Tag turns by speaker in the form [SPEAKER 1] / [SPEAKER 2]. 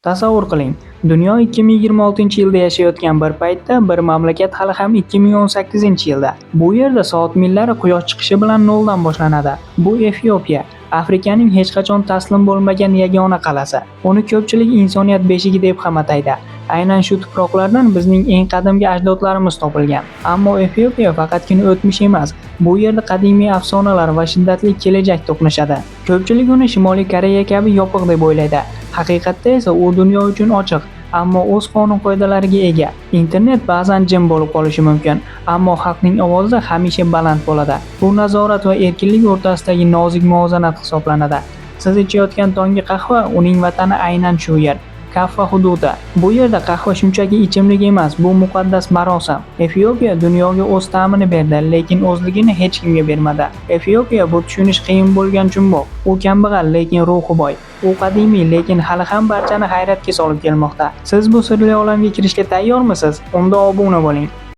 [SPEAKER 1] Tasavvur qiling, dunyo 2026-yilda yashayotgan bir paytda bir mamlakat hali ham 2018-yilda. Bu yerda soat millari quyosh chiqishi bilan noldan boshlanadi. Bu Efiopiya, Afrikaning hech qachon taslim bo'lmagan yagona qal'asi. Uni ko'pchilik insoniyat beshigi deb ham ataydi. Aynan shu tuproqlardan bizning eng qadimgi ajdodlarimiz topilgan. Ammo Efiopiya faqatgina o'tmish emas, bu yerda qadimiy afsonalar va shiddatli kelajak to'qnashadi. Ko'pchilik uni Shimoliy Koreya kabi yopiq deb o'ylaydi. Haqiqatda esa u dunyo uchun ochiq, ammo o'z qonun-qoidalariga ega. Internet ba'zan jim bo'lib qolishi mumkin, ammo xalqning ovozi hamisha baland bo'ladi. Bu nazorat va erkinlik o'rtasidagi nozik muvozanat hisoblanadi. Siz ichayotgan tonggi qahva uning vatani aynan shu yer. Kaffa hududi. Bu yerda qahva shunchaki ichimlik emas, bu muqaddas marosim. Efiopiya dunyoga o'z ta'mini berdi, lekin o'zligini hech kimga bermadi. Efiopiya bu tushunish qiyin bo'lgan jumboq. U kambag'al, lekin ruhi boy. U qadimiy, lekin hali ham barchani hayratga solib kelmoqda. Siz bu sirli olamga kirishga tayyormisiz? Unda obuna bo'ling.